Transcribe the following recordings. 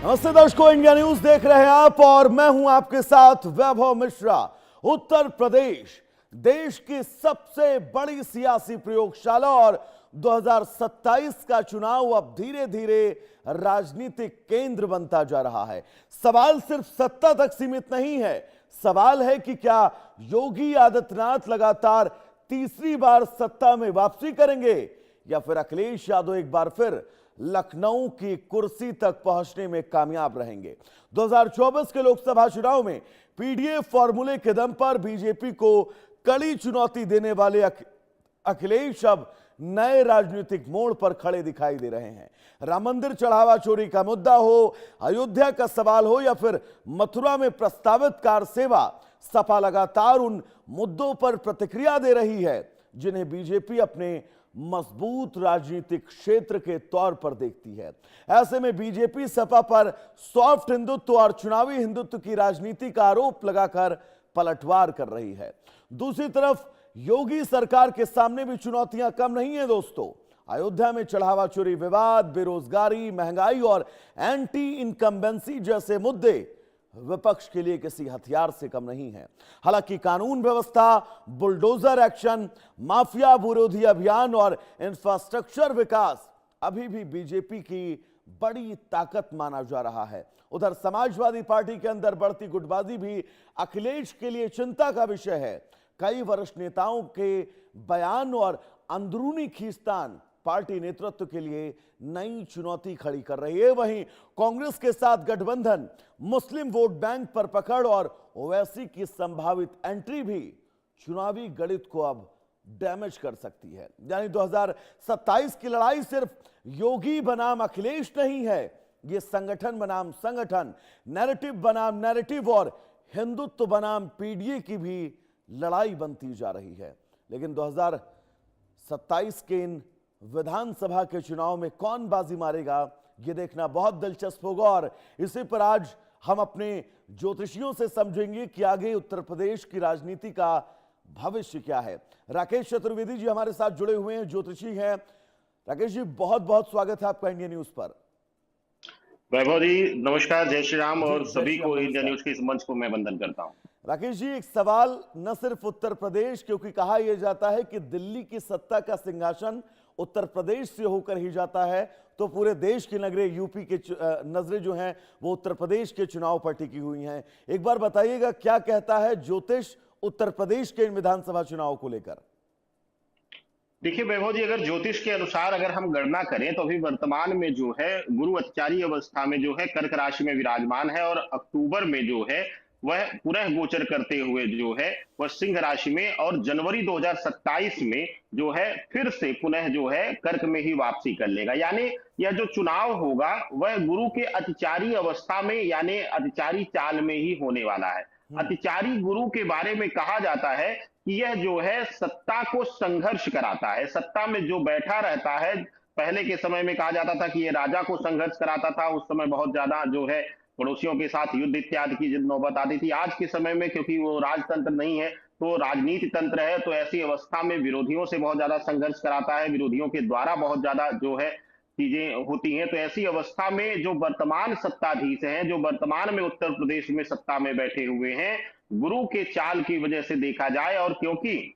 नमस्ते दर्शकों, India news देख रहे हैं आप और मैं हूं आपके साथ वैभव मिश्रा। उत्तर प्रदेश देश की सबसे बड़ी सियासी प्रयोगशाला और 2027 का चुनाव अब धीरे धीरे राजनीतिक केंद्र बनता जा रहा है। सवाल सिर्फ सत्ता तक सीमित नहीं है, सवाल है कि क्या योगी आदित्यनाथ लगातार तीसरी बार सत्ता में वापसी करेंगे या फिर अखिलेश यादव एक बार फिर लखनऊ की कुर्सी तक पहुंचने में कामयाब रहेंगे। 2024 के लोकसभा चुनाव में पीडीए फॉर्मूले के दम पर बीजेपी को कड़ी चुनौती देने वाले अखिलेश अब नए राजनीतिक मोड़ पर खड़े दिखाई दे रहे हैं। राम मंदिर चढ़ावा चोरी का मुद्दा हो, अयोध्या का सवाल हो या फिर मथुरा में प्रस्तावित कार सेवा, सपा लगातार उन मुद्दों पर प्रतिक्रिया दे रही है जिन्हें बीजेपी अपने मजबूत राजनीतिक क्षेत्र के तौर पर देखती है। ऐसे में बीजेपी सपा पर सॉफ्ट हिंदुत्व और चुनावी हिंदुत्व की राजनीति का आरोप लगाकर पलटवार कर रही है। दूसरी तरफ योगी सरकार के सामने भी चुनौतियां कम नहीं है दोस्तों। अयोध्या में चढ़ावा चोरी विवाद, बेरोजगारी, महंगाई और एंटी इनकम्बेंसी जैसे मुद्दे विपक्ष के लिए किसी हथियार से कम नहीं है। हालांकि कानून व्यवस्था, बुलडोजर एक्शन, माफिया विरोधी अभियान और इंफ्रास्ट्रक्चर विकास अभी भी बीजेपी की बड़ी ताकत माना जा रहा है। उधर समाजवादी पार्टी के अंदर बढ़ती गुटबाजी भी अखिलेश के लिए चिंता का विषय है। कई वरिष्ठ नेताओं के बयान और अंदरूनी खींचतान पार्टी नेतृत्व के लिए नई चुनौती खड़ी कर रही है। वहीं कांग्रेस के साथ गठबंधन मुस्लिम वोट बैंक पर पकड़ और ओवैसी की संभावित एंट्री भी चुनावी गणित को अब डैमेज कर सकती है। यानी 2027 की लड़ाई सिर्फ योगी बनाम अखिलेश नहीं है, यह संगठन बनाम संगठन, नैरेटिव बनाम नैरेटिव और हिंदुत्व बनाम पीडीए की भी लड़ाई बनती जा रही है। लेकिन 2027 के इन विधानसभा के चुनाव में कौन बाजी मारेगा, यह देखना बहुत दिलचस्प होगा और इसी पर आज हम अपने ज्योतिषियों से समझेंगे कि आगे उत्तर प्रदेश की राजनीति का भविष्य क्या है। राकेश चतुर्वेदी जी हमारे साथ जुड़े हुए हैं, ज्योतिषी हैं। राकेश जी, बहुत बहुत स्वागत है आपका इंडिया न्यूज पर। वैभव जी नमस्कार, जय श्री राम और सभी को इंडिया न्यूज के इस मंच को मैं वंदन करता हूं। राकेश जी, एक सवाल न सिर्फ उत्तर प्रदेश, क्योंकि कहा यह जाता है कि दिल्ली की सत्ता का सिंहासन उत्तर प्रदेश से होकर ही जाता है, तो पूरे देश की नजरें यूपी के नजरें जो हैं वो उत्तर प्रदेश के चुनाव पर टिकी हुई हैं। एक बार बताइएगा क्या कहता है ज्योतिष उत्तर प्रदेश के विधानसभा चुनाव को लेकर। देखिए वैभव जी, अगर ज्योतिष के अनुसार अगर हम गणना करें तो अभी वर्तमान में जो है गुरु अचारी अवस्था में जो है कर्क राशि में विराजमान है और अक्टूबर में जो है वह पुनः गोचर करते हुए जो है वह सिंह राशि में और जनवरी 2027 में जो है फिर से पुनः जो है कर्क में ही वापसी कर लेगा। यानी यह जो चुनाव होगा वह गुरु के अतिचारी अवस्था में यानी अतिचारी चाल में ही होने वाला है। अतिचारी गुरु के बारे में कहा जाता है कि यह जो है सत्ता को संघर्ष कराता है। सत्ता में जो बैठा रहता है, पहले के समय में कहा जाता था कि यह राजा को संघर्ष कराता था, उस समय बहुत ज्यादा जो है पड़ोसियों के साथ युद्ध इत्यादि की जब नौबत आती थी। आज के समय में क्योंकि वो राजतंत्र नहीं है तो राजनीति तंत्र है, तो ऐसी अवस्था में विरोधियों से बहुत ज्यादा संघर्ष कराता है, विरोधियों के द्वारा बहुत ज्यादा जो है चीजें होती हैं। तो ऐसी अवस्था में जो वर्तमान सत्ताधीश हैं, जो वर्तमान में उत्तर प्रदेश में सत्ता में बैठे हुए हैं, गुरु के चाल की वजह से देखा जाए और क्योंकि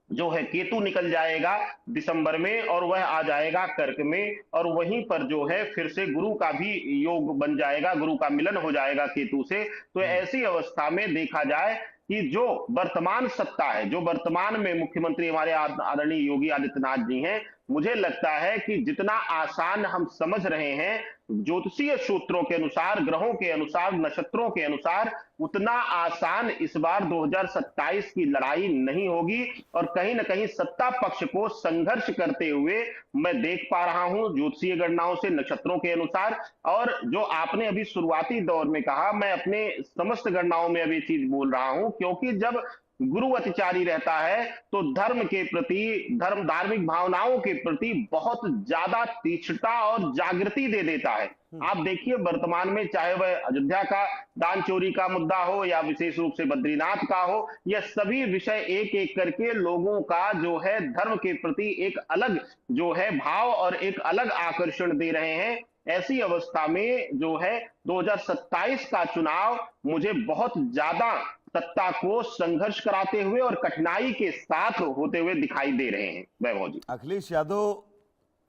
जो है केतु निकल जाएगा दिसंबर में और वह आ जाएगा कर्क में और वहीं पर जो है फिर से गुरु का भी योग बन जाएगा, गुरु का मिलन हो जाएगा केतु से। तो ऐसी अवस्था में देखा जाए कि जो वर्तमान सत्ता है, जो वर्तमान में मुख्यमंत्री हमारे आदरणीय योगी आदित्यनाथ जी हैं, मुझे लगता है कि जितना आसान हम समझ रहे हैं ज्योतिषीय सूत्रों के अनुसार, ग्रहों के अनुसार, नक्षत्रों के अनुसार, उतना आसान इस बार 2027 की लड़ाई नहीं होगी और कहीं ना कहीं सत्ता पक्ष को संघर्ष करते हुए मैं देख पा रहा हूं ज्योतिषीय गणनाओं से, नक्षत्रों के अनुसार। और जो आपने अभी शुरुआती दौर में कहा, मैं अपने समस्त गणनाओं में अभी चीज बोल रहा हूं क्योंकि जब गुरु अतिचारी रहता है तो धर्म के प्रति, धार्मिक भावनाओं के प्रति बहुत ज्यादा तीक्ष्णता और जागृति दे देता है। आप देखिए वर्तमान में चाहे वह अयोध्या का दान चोरी का मुद्दा हो या विशेष रूप से बद्रीनाथ का हो, यह सभी विषय एक एक करके लोगों का जो है धर्म के प्रति एक अलग जो है भाव और एक अलग आकर्षण दे रहे हैं। ऐसी अवस्था में जो है 2027 का चुनाव मुझे बहुत ज्यादा सत्ता को संघर्ष कराते हुए और कठिनाई के साथ होते हुए दिखाई दे रहे हैं। वैभव जी, अखिलेश यादव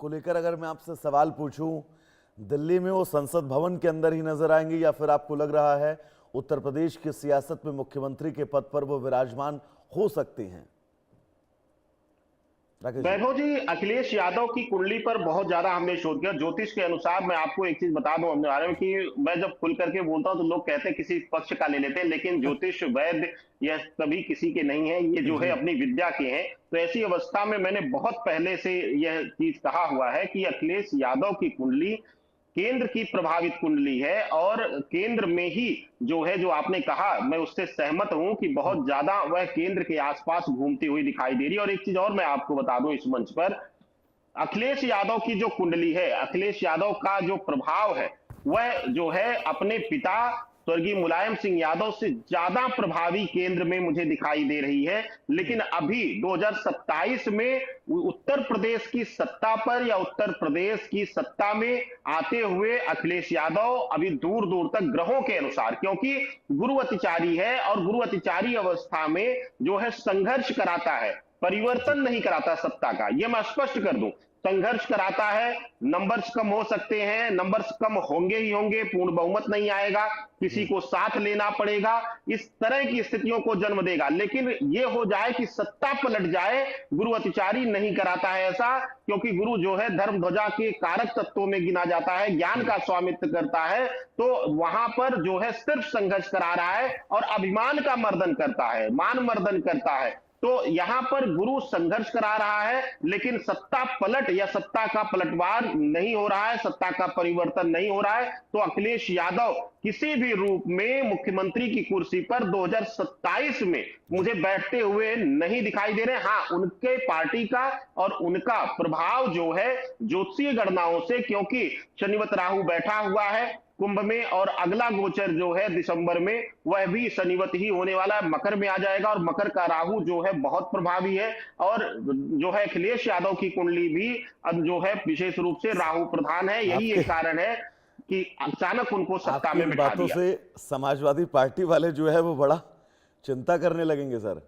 को लेकर अगर मैं आपसे सवाल पूछूं, दिल्ली में वो संसद भवन के अंदर ही नजर आएंगे या फिर आपको लग रहा है उत्तर प्रदेश की सियासत में मुख्यमंत्री के पद पर वो विराजमान हो सकते हैं? वैभव जी, अखिलेश यादव की कुंडली पर बहुत ज्यादा हमने शोध किया। ज्योतिष के अनुसार मैं आपको एक चीज बता दूं अपने बारे में कि मैं जब खुल करके बोलता हूं तो लोग कहते हैं किसी पक्ष का ले लेते हैं, लेकिन ज्योतिष वैद्य यह कभी किसी के नहीं है, ये जो है अपनी विद्या के हैं। तो ऐसी अवस्था में मैंने बहुत पहले से यह चीज कहा हुआ है कि अखिलेश यादव की कुंडली केंद्र की प्रभावित कुंडली है और केंद्र में ही जो है, जो आपने कहा मैं उससे सहमत हूं कि बहुत ज्यादा वह केंद्र के आसपास घूमती हुई दिखाई दे रही है। और एक चीज और मैं आपको बता दूं इस मंच पर, अखिलेश यादव की जो कुंडली है, अखिलेश यादव का जो प्रभाव है वह जो है अपने पिता स्वर्गीय मुलायम सिंह यादव से ज्यादा प्रभावी केंद्र में मुझे दिखाई दे रही है। लेकिन अभी 2027 में उत्तर प्रदेश की सत्ता पर या उत्तर प्रदेश की सत्ता में आते हुए अखिलेश यादव अभी दूर दूर तक ग्रहों के अनुसार, क्योंकि गुरु अतिचारी है और गुरु अतिचारी अवस्था में जो है संघर्ष कराता है, परिवर्तन नहीं कराता सत्ता का। यह मैं स्पष्ट कर दूं, संघर्ष कराता है। नंबर्स कम हो सकते हैं, नंबर्स कम होंगे ही होंगे, पूर्ण बहुमत नहीं आएगा, किसी को साथ लेना पड़ेगा, इस तरह की स्थितियों को जन्म देगा। लेकिन यह हो जाए कि सत्ता पलट जाए, गुरु अतिचारी नहीं कराता है ऐसा, क्योंकि गुरु जो है धर्म ध्वजा के कारक तत्वों में गिना जाता है, ज्ञान का स्वामित्व करता है। तो वहां पर जो है सिर्फ संघर्ष करा रहा है और अभिमान का मर्दन करता है, मान मर्दन करता है। तो यहां पर गुरु संघर्ष करा रहा है, लेकिन सत्ता पलट या सत्ता का पलटवार नहीं हो रहा है, सत्ता का परिवर्तन नहीं हो रहा है। तो अखिलेश यादव किसी भी रूप में मुख्यमंत्री की कुर्सी पर 2027 में मुझे बैठते हुए नहीं दिखाई दे रहे। हाँ, उनके पार्टी का और उनका प्रभाव जो है ज्योतिषीय गणनाओं से, क्योंकि शनिवत राहु बैठा हुआ है कुंभ में और अगला गोचर जो है दिसंबर में वह भी शनिवत ही होने वाला है, मकर में आ जाएगा और मकर का राहु जो है बहुत प्रभावी है। और जो है अखिलेश यादव की कुंडली भी अब जो है विशेष रूप से राहु प्रधान है। यही एक कारण है कि अचानक उनको सत्ता में बिठा बातों दिया। से समाजवादी पार्टी वाले जो है वो बड़ा चिंता करने लगेंगे सर।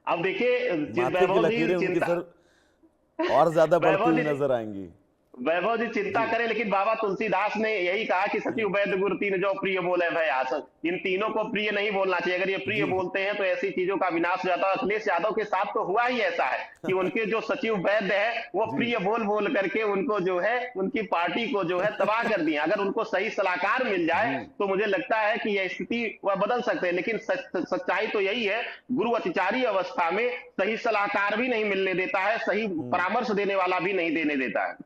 अब देखिए माथे की लकीरें उनकी सर और ज्यादा बढ़ती हुई नजर आएंगी। वैभव जी चिंता करें, लेकिन बाबा तुलसीदास ने यही कहा कि सचिव वैद्य गुरु तीन जो प्रिय बोले भाई आसन, इन तीनों को प्रिय नहीं बोलना चाहिए। अगर ये प्रिय बोलते हैं तो ऐसी चीजों का विनाश हो जाता है। अखिलेश यादव के साथ तो हुआ ही ऐसा है कि उनके जो सचिव वैद्य है वो प्रिय बोल बोल करके उनको जो है उनकी पार्टी को जो है तबाह कर दिया। अगर उनको सही सलाहकार मिल जाए तो मुझे लगता है कि यह स्थिति वह बदल सकते हैं। लेकिन सच्चाई तो यही है, गुरु अतिचारी अवस्था में सही सलाहकार भी नहीं मिलने देता है, सही परामर्श देने वाला भी नहीं देने देता है।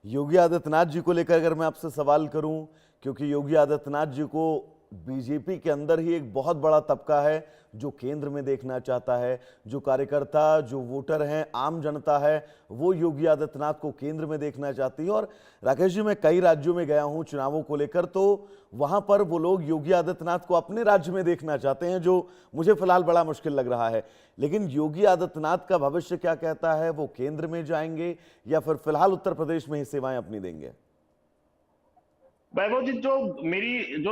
योगी आदित्यनाथ जी को लेकर अगर मैं आपसे सवाल करूं, क्योंकि योगी आदित्यनाथ जी को बीजेपी के अंदर ही एक बहुत बड़ा तबका है जो केंद्र में देखना चाहता है, जो कार्यकर्ता, जो वोटर हैं, आम जनता है, वो योगी आदित्यनाथ को केंद्र में देखना चाहती है। और राकेश जी, मैं कई राज्यों में गया हूं चुनावों को लेकर, तो वहां पर वो लोग योगी आदित्यनाथ को अपने राज्य में देखना चाहते हैं, जो मुझे फिलहाल बड़ा मुश्किल लग रहा है। लेकिन योगी आदित्यनाथ का भविष्य क्या कहता है? वो केंद्र में जाएंगे या फिर फिलहाल उत्तर प्रदेश में ही सेवाएं अपनी देंगे? वैभव जी, जो मेरी जो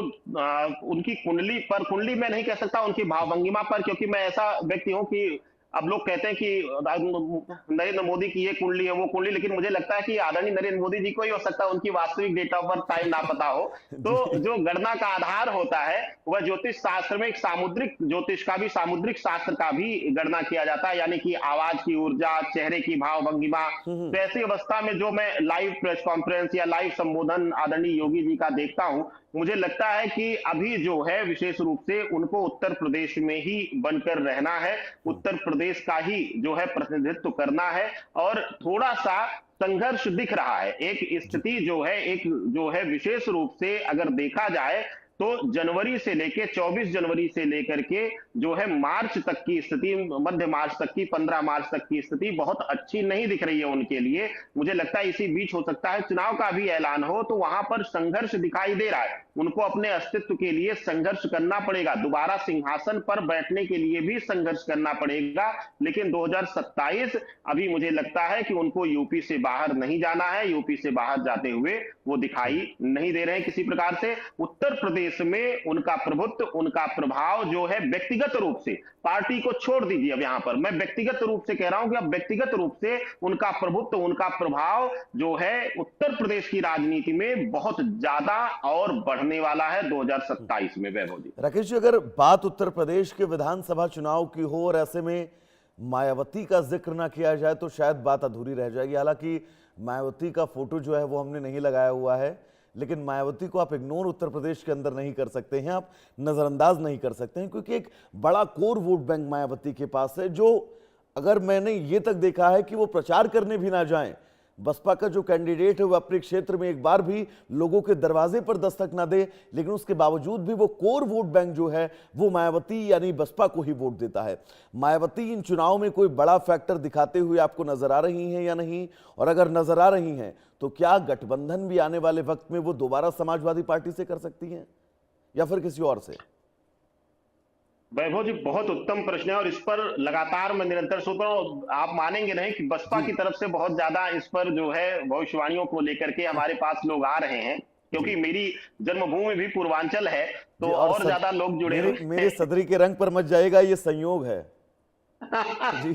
उनकी कुंडली मैं नहीं कह सकता, उनकी भावभंगिमा पर, क्योंकि मैं ऐसा व्यक्ति हूं कि अब लोग कहते हैं कि नरेंद्र मोदी की ये कुंडली है वो कुंडली, लेकिन मुझे लगता है कि आदरणीय नरेंद्र मोदी जी को ही हो सकता है उनकी वास्तविक डेट ऑफ बर्थ टाइम ना पता हो। तो जो गणना का आधार होता है वह ज्योतिष शास्त्र में एक सामुद्रिक ज्योतिष का भी, सामुद्रिक शास्त्र का भी गणना किया जाता है, यानी कि आवाज की ऊर्जा, चेहरे की भावभंगिमा। तो ऐसी अवस्था में जो मैं लाइव प्रेस कॉन्फ्रेंस या लाइव संबोधन आदरणीय योगी जी का देखता हूं, मुझे लगता है कि अभी जो है विशेष रूप से उनको उत्तर प्रदेश में ही बनकर रहना है, उत्तर प्रदेश का ही जो है प्रतिनिधित्व करना है। और थोड़ा सा संघर्ष दिख रहा है, एक स्थिति जो है, एक जो है विशेष रूप से अगर देखा जाए तो जनवरी से लेके 24 जनवरी से लेकर के जो है मार्च तक की स्थिति, मध्य मार्च तक की, 15 मार्च तक की स्थिति बहुत अच्छी नहीं दिख रही है उनके लिए। मुझे लगता है इसी बीच हो सकता है चुनाव का भी ऐलान हो तो वहां पर संघर्ष दिखाई दे रहा है। उनको अपने अस्तित्व के लिए संघर्ष करना पड़ेगा, दोबारा सिंहासन पर बैठने के लिए भी संघर्ष करना पड़ेगा। लेकिन 2027 अभी मुझे लगता है कि उनको यूपी से बाहर नहीं जाना है, यूपी से बाहर जाते हुए वो दिखाई नहीं दे रहे हैं किसी प्रकार से। उत्तर प्रदेश में उनका प्रभुत्व, उनका प्रभाव जो है व्यक्तिगत रूप से, पार्टी को छोड़ दीजिए, अब यहां पर मैं व्यक्तिगत रूप से कह रहा हूं कि अब व्यक्तिगत रूप से उनका प्रभुत्व, उनका प्रभाव जो है उत्तर प्रदेश की राजनीति में बहुत ज्यादा और बढ़ने वाला है 2027 में। वैभव जी, राकेश जी, अगर बात उत्तर प्रदेश के विधानसभा चुनाव की हो और ऐसे में मायावती का जिक्र ना किया जाए तो शायद बात अधूरी रह जाएगी। हालांकि मायावती का फोटो जो है वो हमने नहीं लगाया हुआ है, लेकिन मायावती को आप इग्नोर उत्तर प्रदेश के अंदर नहीं कर सकते हैं, आप नजरअंदाज नहीं कर सकते हैं, क्योंकि एक बड़ा कोर वोट बैंक मायावती के पास है, जो अगर मैंने ये तक देखा है कि वो प्रचार करने भी ना जाएं, बसपा का जो कैंडिडेट है वो अपने क्षेत्र में एक बार भी लोगों के दरवाजे पर दस्तक ना दे, लेकिन उसके बावजूद भी वो कोर वोट बैंक जो है वो मायावती यानी बसपा को ही वोट देता है। मायावती इन चुनाव में कोई बड़ा फैक्टर दिखाते हुए आपको नजर आ रही हैं या नहीं, और अगर नजर आ रही हैं तो क्या गठबंधन भी आने वाले वक्त में वो दोबारा समाजवादी पार्टी से कर सकती हैं या फिर किसी और से? वैभव जी, बहुत उत्तम प्रश्न है और इस पर लगातार मैं निरंतर सोच रहा हूँ। आप मानेंगे नहीं कि बसपा जी की तरफ से बहुत ज्यादा इस पर जो है भविष्यवाणियों को लेकर के हमारे पास लोग आ रहे हैं, क्योंकि जी मेरी जन्मभूमि भी पूर्वांचल है, जी, तो और ज्यादा लोग जुड़े मेरे हुए मेरे सदरी के रंग पर मत जाएगा, ये संयोग है। जी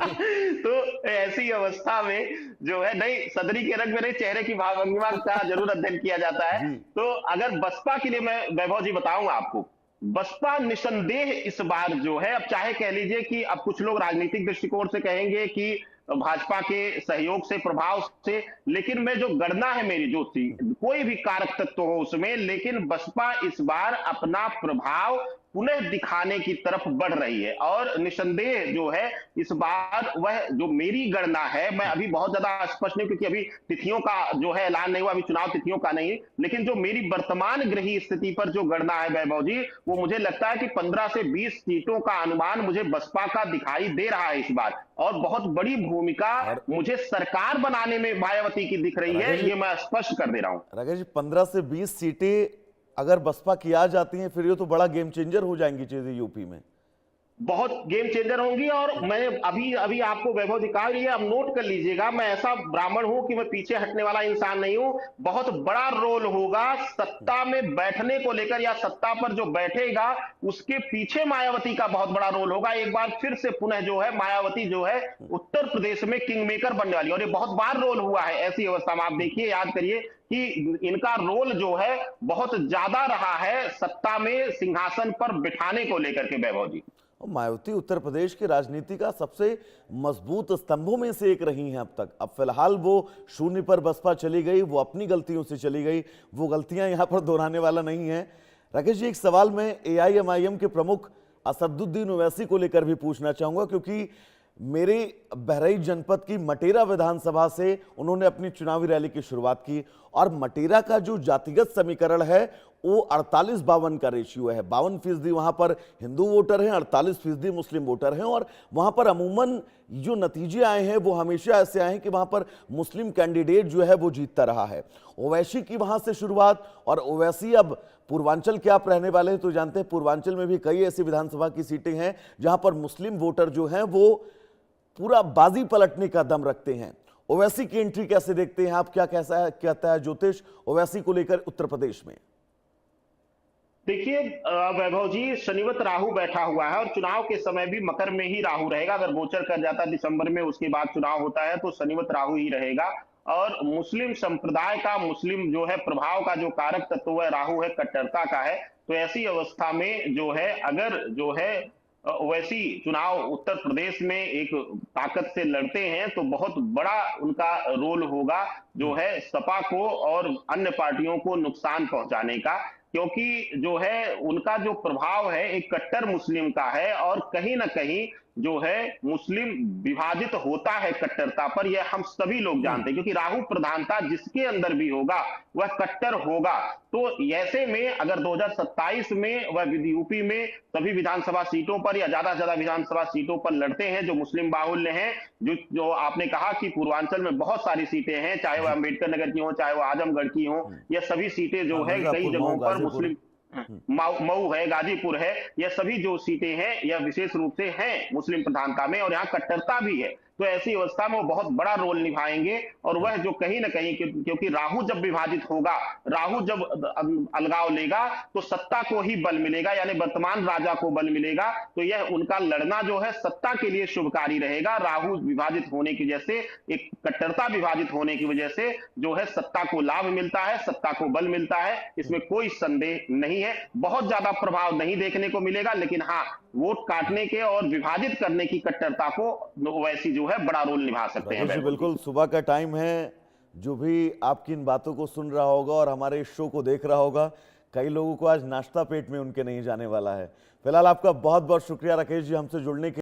तो ऐसी अवस्था में जो है, नहीं सदरी के रंग में नहीं, चेहरे की भावभंगिमा का जरूर अध्ययन किया जाता है। जी तो अगर बसपा के लिए मैं वैभव जी बताऊंगा आपको, बसपा निसंदेह इस बार जो है, अब चाहे कह लीजिए कि अब कुछ लोग राजनीतिक दृष्टिकोण से कहेंगे कि भाजपा के सहयोग से, प्रभाव से, लेकिन मैं जो गणना है मेरी जो थी, कोई भी कारक तत्व हो उसमें, लेकिन बसपा इस बार अपना प्रभाव पुनः दिखाने की तरफ बढ़ रही है। और निसंदेह जो है इस बार वह जो मेरी गणना है, मैं अभी बहुत ज्यादा स्पष्ट नहीं, क्योंकि अभी तिथियों का जो है ऐलान नहीं हुआ, अभी चुनाव तिथियों का नहीं, लेकिन जो मेरी वर्तमान गृही स्थिति पर जो गणना है वैभव जी, वो मुझे लगता है कि 15 से 20 सीटों का अनुमान मुझे बसपा का दिखाई दे रहा है इस बार, और बहुत बड़ी भूमिका और मुझे सरकार बनाने में मायावती की दिख रही है, ये मैं स्पष्ट कर दे रहा हूं। राकेश जी, 15 से 20 सीटें अगर बसपा की आ जाती हैं फिर ये तो बड़ा गेम चेंजर हो जाएंगी चीजें यूपी में। बहुत गेम चेंजर होंगी। और मैं अभी अभी आपको वैभव जी कहा, ये आप नोट कर लीजिएगा, मैं ऐसा ब्राह्मण हूं कि मैं पीछे हटने वाला इंसान नहीं हूं। बहुत बड़ा रोल होगा सत्ता में बैठने को लेकर, या सत्ता पर जो बैठेगा उसके पीछे मायावती का बहुत बड़ा रोल होगा। एक बार फिर से पुनः जो है मायावती जो है उत्तर प्रदेश में किंग मेकर बनने वाली, और ये बहुत बार रोल हुआ है ऐसी अवस्था में। आप देखिए, याद करिए कि इनका रोल जो है बहुत ज्यादा रहा है सत्ता में सिंहासन पर बिठाने को लेकर के। वैभव जी, मायावती उत्तर प्रदेश की राजनीति का सबसे मजबूत स्तंभों में से एक रही हैं अब तक। अब फिलहाल वो शून्य पर बसपा चली गई, वो अपनी गलतियों से चली गई, वो गलतियां यहां पर दोहराने वाला नहीं है। राकेश जी, एक सवाल मैं एआईएमआईएम के प्रमुख असदुद्दीन ओवैसी को लेकर भी पूछना चाहूंगा, क्योंकि मेरे बहराइच जनपद की मटेरा विधानसभा से उन्होंने अपनी चुनावी रैली की शुरुआत की, और मटेरा का जो जातिगत समीकरण है वो 48-52 का रेशियो है। 52% वहां पर हिंदू वोटर हैं, 48% मुस्लिम वोटर हैं, और वहां पर अमूमन जो नतीजे आए हैं वो हमेशा ऐसे आए हैं कि वहां पर मुस्लिम कैंडिडेट जो है वो जीतता रहा है। ओवैसी की वहां से शुरुआत, और ओवैसी अब पूर्वांचल के आप रहने वाले हैं तो जानते हैं पूर्वांचल में भी कई ऐसी विधानसभा की सीटें हैं जहां पर मुस्लिम वोटर जो हैं वो पूरा बाजी पलटने का दम रखते हैं। ओवैसी की एंट्री कैसे देखते हैं आप? क्या कैसा है, कहता है ज्योतिष ओवैसी को लेकर उत्तर प्रदेश में? देखिए वैभव जी, शनिवत राहु बैठा हुआ है, और चुनाव के समय भी मकर में ही राहु रहेगा। अगर गोचर कर जाता है दिसंबर में, उसके बाद चुनाव होता है, तो शनिवत राहु ही रहेगा। और मुस्लिम संप्रदाय का, मुस्लिम जो है प्रभाव का जो कारक तत्व है राहु है, कट्टरता का है। तो ऐसी अवस्था में जो है, अगर जो है वैसी चुनाव उत्तर प्रदेश में एक ताकत से लड़ते हैं, तो बहुत बड़ा उनका रोल होगा जो है सपा को और अन्य पार्टियों को नुकसान पहुंचाने का। क्योंकि जो है उनका जो प्रभाव है एक कट्टर मुस्लिम का है, और कहीं ना कहीं जो है मुस्लिम विभाजित होता है कट्टरता पर, यह हम सभी लोग जानते हैं, क्योंकि राहु प्रधानता जिसके अंदर भी होगा वह कट्टर होगा। तो ऐसे में अगर 2027 में वह यूपी में सभी विधानसभा सीटों पर या ज्यादा से ज्यादा विधानसभा सीटों पर लड़ते हैं जो मुस्लिम बाहुल्य हैं, जो आपने कहा कि पूर्वांचल में बहुत सारी सीटें हैं, चाहे वह अम्बेडकर नगर की हो, चाहे वह आजमगढ़ की हो, यह सभी सीटें जो है कई मिर्जापुर, जगहों मऊ, पर गाजीपुर। मुस्लिम, मऊ है, गाजीपुर है, यह सभी जो सीटें हैं यह विशेष रूप से हैं मुस्लिम प्रधानता में, और यहाँ कट्टरता भी है। तो ऐसी अवस्था में वो बहुत बड़ा रोल निभाएंगे, और वह जो कहीं ना कहीं, क्योंकि राहु जब विभाजित होगा, राहु जब अलगाव लेगा तो सत्ता को ही बल मिलेगा, यानी वर्तमान राजा को बल मिलेगा। तो यह उनका लड़ना जो है सत्ता के लिए शुभकारी रहेगा। राहु विभाजित होने की वजह से, एक कट्टरता विभाजित होने की वजह से जो है सत्ता को लाभ मिलता है, सत्ता को बल मिलता है, इसमें कोई संदेह नहीं है। बहुत ज्यादा प्रभाव नहीं देखने को मिलेगा, लेकिन हाँ, वोट काटने के और विभाजित करने की कट्टरता को वैसी जो है बड़ा रोल निभा सकते हैं। राकेश जी, बिल्कुल सुबह का टाइम है, जो भी आपकी इन बातों को सुन रहा होगा और हमारे इस शो को देख रहा होगा, कई लोगों को आज नाश्ता पेट में उनके नहीं जाने वाला है। फिलहाल आपका बहुत बहुत शुक्रिया राकेश जी, हमसे जुड़ने के